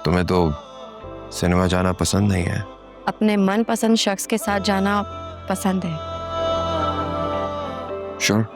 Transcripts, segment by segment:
तुम्हें तो सिनेमा जाना पसंद नहीं है? अपने मनपसंद शख्स के साथ जाना पसंद है। श्योर,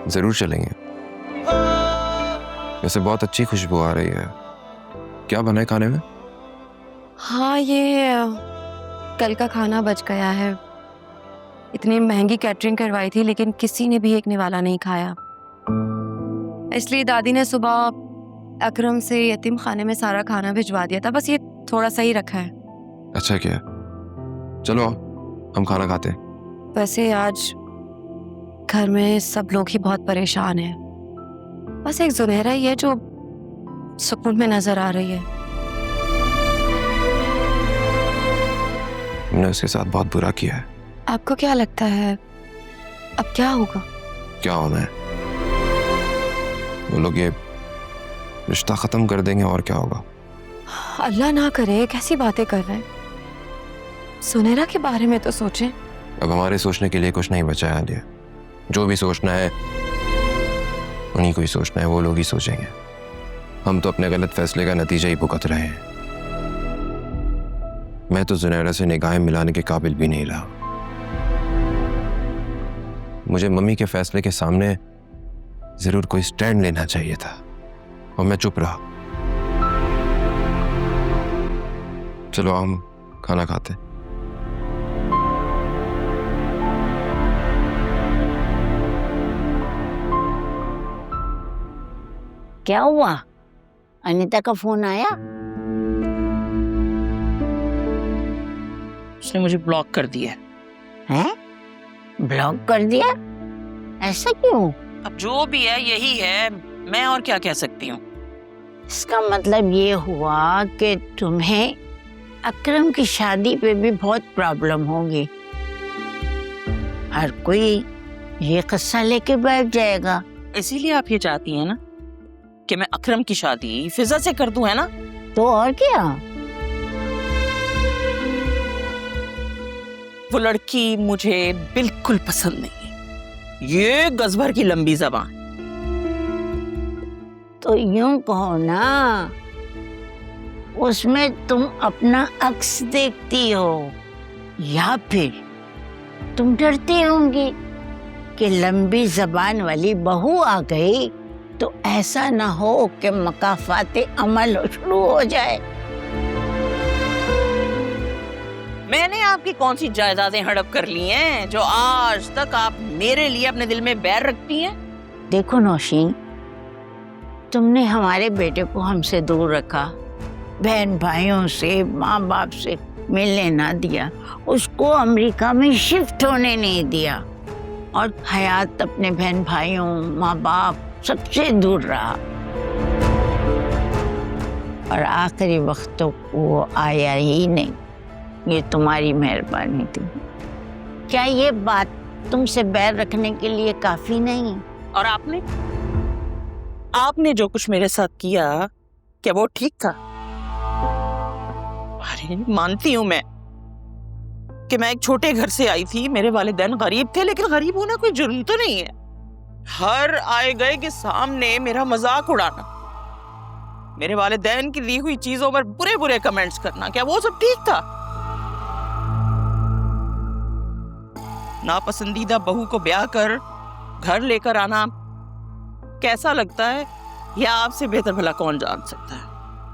जरूर चलेंगे। वैसे बहुत अच्छी खुशबू आ रही है। क्या बना है खाने में? हाँ, ये कल का खाना बच गया है। इतनी महंगी कैटरिंग करवाई थी लेकिन किसी ने भी एक निवाला नहीं खाया, इसलिए दादी ने सुबह अकरम से यतीम खाने में सारा खाना भिजवा दिया था। बस ये थोड़ा सा ही रखा है। अच्छा किया। चलो हम खाना खाते हैं। वैसे आज घर में सब लोग ही बहुत परेशान हैं। बस एक जुनैरा ही है जो सुकून में नजर आ रही है। हमने उसके साथ बहुत बुरा किया है। आपको क्या लगता है अब क्या होगा? क्या होना है? वो लोग ये रिश्ता खत्म कर देंगे और क्या होगा? अल्लाह ना करे, कैसी बातें कर रहे हैं? सुनहरा के बारे में तो सोचें। अब हमारे सोचने के लिए कुछ नहीं बचा है आलिया। जो भी सोचना है उन्हीं को ही सोचना है, वो लोग ही सोचेंगे। हम तो अपने गलत फैसले का नतीजा ही भुगत रहे हैं। मैं तो जुनैरा से निगाहें मिलाने के काबिल भी नहीं रहा। मुझे मम्मी के फैसले के सामने जरूर कोई स्टैंड लेना चाहिए था और मैं चुप रहा। चलो हम खाना खाते। क्या हुआ? अनीता का फोन आया? उसने मुझे ब्लॉक कर दिया है? ब्लॉक कर दिया? ऐसा क्यों? अब जो भी है यही है, मैं और क्या कह सकती हूँ। इसका मतलब ये हुआ कि तुम्हें अकरम की शादी पे भी बहुत प्रॉब्लम होगी। हर कोई ये किस्सा लेके बैठ जाएगा। इसीलिए आप ये चाहती हैं ना कि मैं अकरम की शादी फिजा से कर दूं, है ना? तो और क्या? वो लड़की मुझे बिल्कुल पसंद नहीं है। ये गज भर की लंबी जबान। तो यूं कहो ना, उसमें तुम अपना अक्स देखती हो, या फिर तुम डरती होंगी कि लंबी जबान वाली बहू आ गई तो ऐसा ना हो कि मकाफाते अमल शुरू हो जाए। मैंने आपकी कौन सी जायदादें हड़प कर ली हैं जो आज तक आप मेरे लिए अपने दिल में बैर रखती हैं? देखो नौशीन, तुमने हमारे बेटे को हमसे दूर रखा, बहन भाइयों से, माँ बाप से मिलने ना दिया, उसको अमेरिका में शिफ्ट होने नहीं दिया, और हयात अपने बहन भाइयों, माँ बाप सबसे दूर रहा, और आखिरी वक्त तो वो आया ही नहीं। ये तुम्हारी मेहरबानी थी। क्या ये बात तुमसे बैर रखने के लिए काफी नहीं? और आपने जो कुछ मेरे साथ किया, क्या वो ठीक था? अरे मानती हूं मैं कि मैं एक छोटे घर से आई थी, मेरे वालिदैन गरीब थे, लेकिन गरीब होना कोई जुर्म तो नहीं है। हर आए गए के सामने मेरा मजाक उड़ाना, मेरे वालिदैन की दी हुई चीजों पर बुरे बुरे कमेंट्स करना, क्या वो सब ठीक था? नापसंदीदा बहू को ब्याह कर घर लेकर आना कैसा लगता है, यह आपसे बेहतर भला कौन जान सकता है।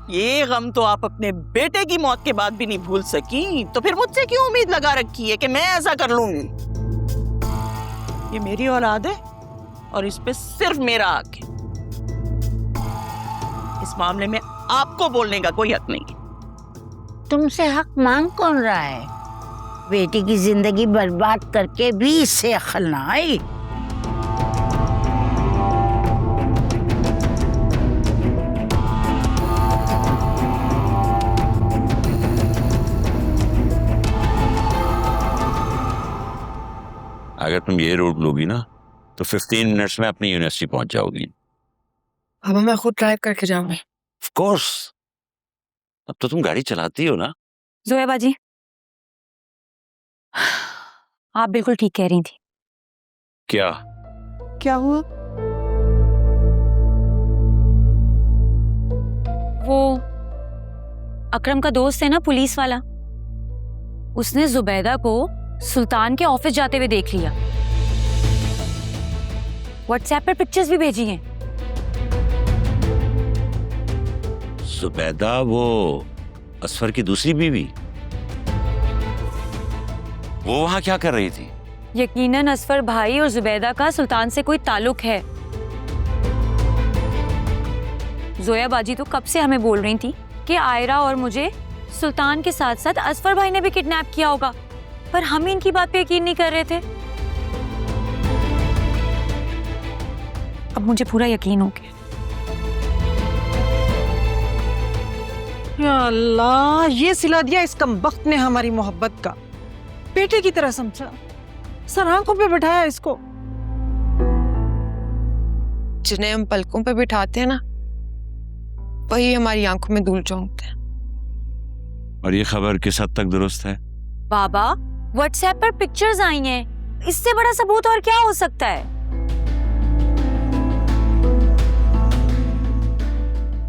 ये गम तो आप अपने बेटे की मौत के बाद भी नहीं भूल सकी, तो फिर मुझसे क्यों उम्मीद लगा रखी है कि मैं ऐसा कर लूंगी? ये मेरी औलाद है और इस पे सिर्फ मेरा हक है। इस मामले में आपको बोलने का कोई हक नहीं। तुमसे हक मांग कौन रहा है? बेटी की जिंदगी बर्बाद करके भी इससे अक्ल ना आई। अगर तुम ये रोड लोगी ना तो 15 मिनट्स में अपनी यूनिवर्सिटी पहुंच जाओगी। अब मैं खुद ड्राइव करके जाऊंगी। ऑफ कोर्स, अब तो तुम गाड़ी चलाती हो ना। जोया बाजी, आप बिल्कुल ठीक कह रही थी। क्या? क्या हुआ? वो अकरम का दोस्त है ना, पुलिस वाला, उसने जुबैदा को सुल्तान के ऑफिस जाते हुए देख लिया। व्हाट्सएप पर पिक्चर्स भी भेजी हैं। जुबैदा वो असफर की दूसरी बीवी, वो वहां क्या कर रही थी? यकीनन असफर भाई और जुबैदा का सुल्तान से कोई ताल्लुक है। जोया बाजी तो कब से हमें बोल रही थी कि आयरा और मुझे सुल्तान के साथ साथ असफर भाई ने भी किडनैप किया होगा, पर हम इनकी बात पे यकीन नहीं कर रहे थे। अब मुझे पूरा यकीन हो गया। या अल्लाह, ये सिला दिया इस कमबख्त ने हमारी मोहब्बत का। बेटे की तरह समझा, सर आंखों पे बिठाया इसको। जिन्हें हम पलकों पे बिठाते हैं ना, वही हमारी आंखों में धूल झोंकते हैं। और ये खबर किस हद तक दुरुस्त है? बाबा, व्हाट्सएप पर पिक्चर्स आई हैं, इससे बड़ा सबूत और क्या हो सकता है?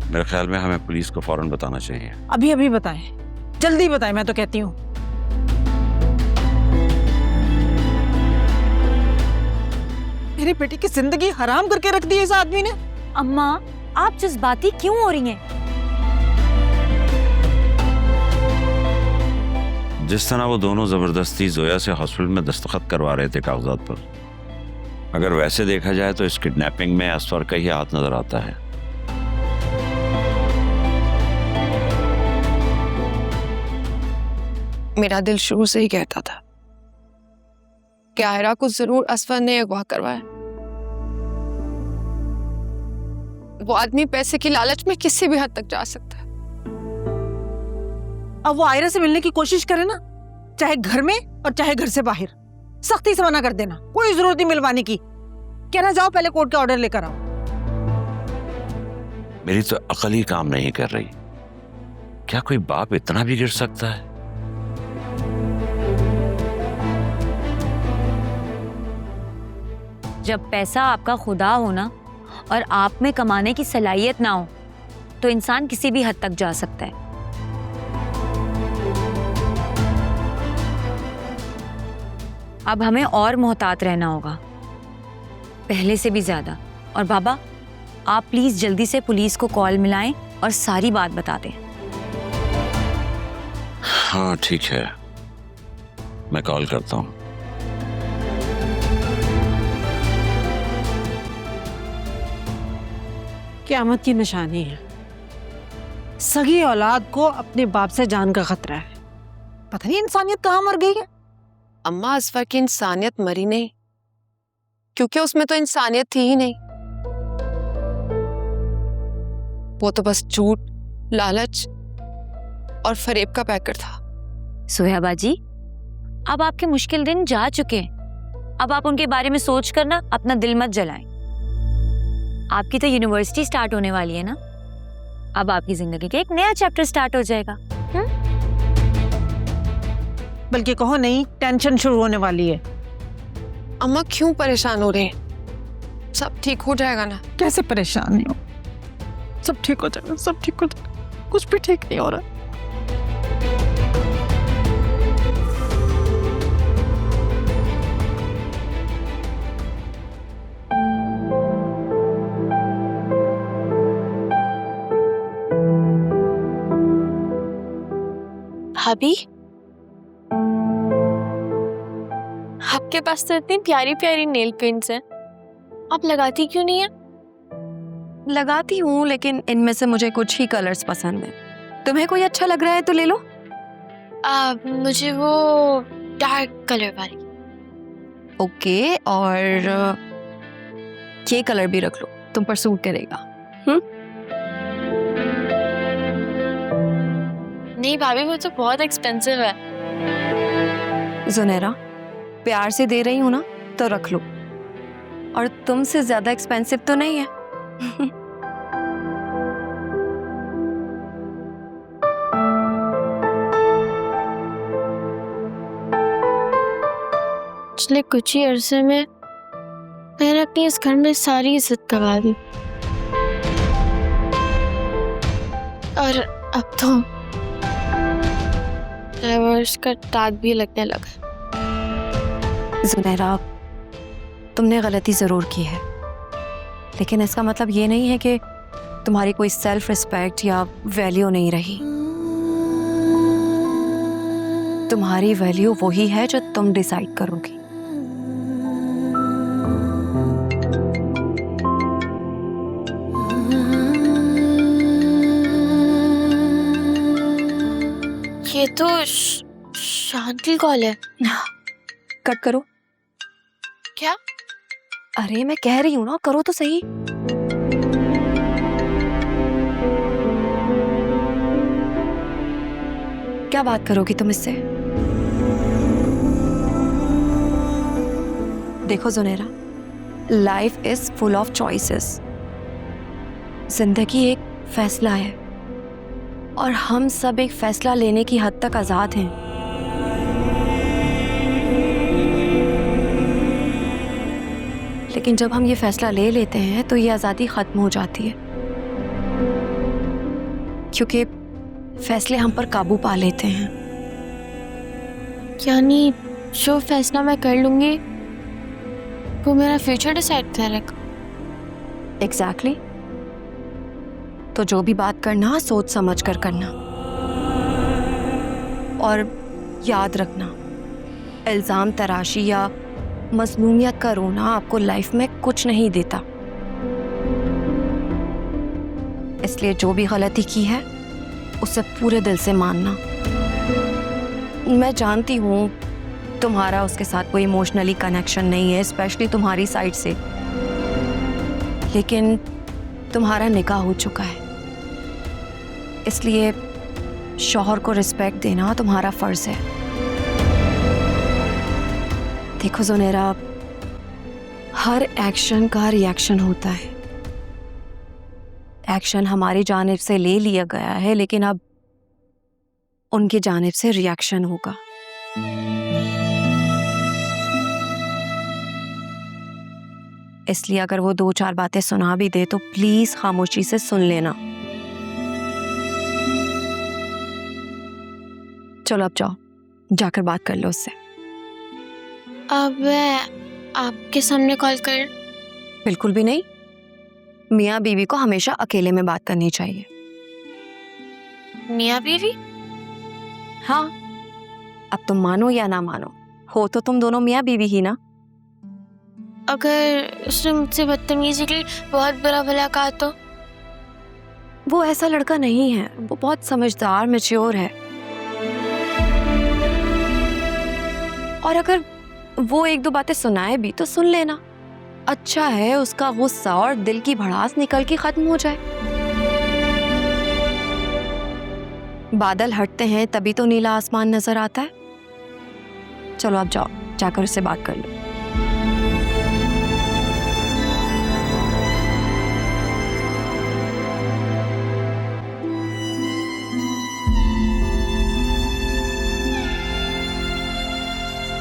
मेरे ख्याल में हमें पुलिस को फौरन बताना चाहिए। अभी अभी बताएं, जल्दी बताएं, मैं तो कहती हूँ। मेरे बेटे की जिंदगी हराम करके रख दी इस आदमी ने। अम्मा, आप जज्बाती क्यों हो रही हैं? जिस तरह वो दोनों जबरदस्ती जोया से हॉस्पिटल में दस्तखत करवा रहे थे कागजात पर, अगर वैसे देखा जाए तो इस किडनैपिंग में असफर का ही हाथ नजर आता है। मेरा दिल शुरू से ही कहता था कि आयरा को जरूर असफर ने अगवा करवाया। वो आदमी पैसे की लालच में किसी भी हद तक जा सकता है। अब वो आयरा से मिलने की कोशिश करे ना, चाहे घर में और चाहे घर से बाहर, सख्ती से मना कर देना। कोई जरूरत नहीं मिलवाने की, कहना जाओ पहले कोर्ट के ऑर्डर लेकर आओ। मेरी तो अकल ही काम नहीं कर रही। क्या कोई बाप इतना भी गिर सकता है? जब पैसा आपका खुदा हो ना और आप में कमाने की सलाहियत ना हो, तो इंसान किसी भी हद तक जा सकता है। अब हमें और मोहतात रहना होगा, पहले से भी ज्यादा। और बाबा, आप प्लीज जल्दी से पुलिस को कॉल मिलाएं और सारी बात बता दें। हाँ ठीक है, मैं कॉल करता हूँ। क़यामत की निशानी है। सगी औलाद को अपने बाप से जान का खतरा है। पता नहीं इंसानियत कहाँ मर गई है। अम्मा, असफर की इंसानियत मरी नहीं, क्योंकि उसमें तो इंसानियत थी ही नहीं। वो तो बस झूठ, लालच और फरेब का पैकेट था। सोया बाजी, अब आपके मुश्किल दिन जा चुके हैं। अब आप उनके बारे में सोच कर ना अपना दिल मत जलाएं। आपकी तो यूनिवर्सिटी स्टार्ट होने वाली है ना, अब आपकी जिंदगी का एक नया चैप्टर स्टार्ट हो जाएगा। बल्कि कहो नहीं, टेंशन शुरू होने वाली है। अम्मा, क्यों परेशान हो रहे हैं? सब ठीक हो जाएगा ना? कैसे परेशान नहीं हो? सब ठीक हो जाएगा, सब ठीक हो जाएगा। कुछ भी ठीक नहीं हो रहा। भाभी, आपके पास तो इतनी प्यारी प्यारी नेल पेंट्स हैं, आप लगाती क्यों नहीं है? लगाती हूँ, लेकिन इनमें से मुझे कुछ ही कलर्स पसंद है। तुम्हें कोई अच्छा लग रहा है तो ले लो। मुझे वो डार्क कलर वाली। ओके, और ये कलर भी रख लो, तुम पर सूट करेगा। नहीं भाभी, वो तो बहुत एक्सपेंसिव है। जुनैरा, प्यार से दे रही हूँ ना, तो रख लो। और तुमसे ज्यादा एक्सपेंसिव तो नहीं है। पिछले कुछ ही अरसे में मैंने अपनी इस घर में सारी इज्जत गंवा दी, और अब तो डाइवोर्स का दाग भी लगने लगा। जुनैरा, तुमने गलती ज़रूर की है, लेकिन इसका मतलब ये नहीं है कि तुम्हारी कोई सेल्फ रिस्पेक्ट या वैल्यू नहीं रही। तुम्हारी वैल्यू वही है जो तुम डिसाइड करोगी। ये तो शांति कॉल है। कट करो। क्या? अरे मैं कह रही हूं ना, करो तो सही। क्या बात करोगी तुम इससे? देखो Junaira, life is full of choices. जिंदगी एक फैसला है और हम सब एक फैसला लेने की हद तक आजाद हैं। लेकिन जब हम ये फैसला ले लेते हैं तो ये आज़ादी ख़त्म हो जाती है, क्योंकि फैसले हम पर काबू पा लेते हैं। यानी जो फैसला मैं कर लूंगी वो मेरा फ्यूचर डिसाइड करेगा। एग्जैक्टली। तो जो भी बात करना सोच समझ कर करना, और याद रखना, इल्ज़ाम तराशी या मज़लूमियत का रोना आपको लाइफ में कुछ नहीं देता। इसलिए जो भी गलती की है उसे पूरे दिल से मानना। मैं जानती हूँ तुम्हारा उसके साथ कोई इमोशनली कनेक्शन नहीं है, स्पेशली तुम्हारी साइड से, लेकिन तुम्हारा निकाह हो चुका है, इसलिए शौहर को रिस्पेक्ट देना तुम्हारा फर्ज है। देखो जुनैरा, हर एक्शन का रिएक्शन होता है। एक्शन हमारी जानिब से ले लिया गया है, लेकिन अब उनकी जानिब से रिएक्शन होगा। इसलिए अगर वो 2-4 बातें सुना भी दे तो प्लीज खामोशी से सुन लेना। चलो अब जाओ, जाकर बात कर लो उससे। अब मैं आपके सामने कॉल कर? बिल्कुल भी नहीं। मियाँ बीवी को हमेशा अकेले में बात करनी चाहिए। मियाँ बीवी? हाँ, अब तुम मानो या ना मानो, हो तो तुम दोनों मियाँ बीवी ही ना। अगर उसने मुझसे बदतमीजी की, बहुत बुरा भला कहा तो? वो ऐसा लड़का नहीं है, वो बहुत समझदार मैच्योर है। और अगर वो 1-2 बातें सुनाए भी तो सुन लेना। अच्छा है उसका गुस्सा और दिल की भड़ास निकल के खत्म हो जाए। बादल हटते हैं तभी तो नीला आसमान नजर आता है। चलो अब जाओ, जाकर उससे बात कर लो।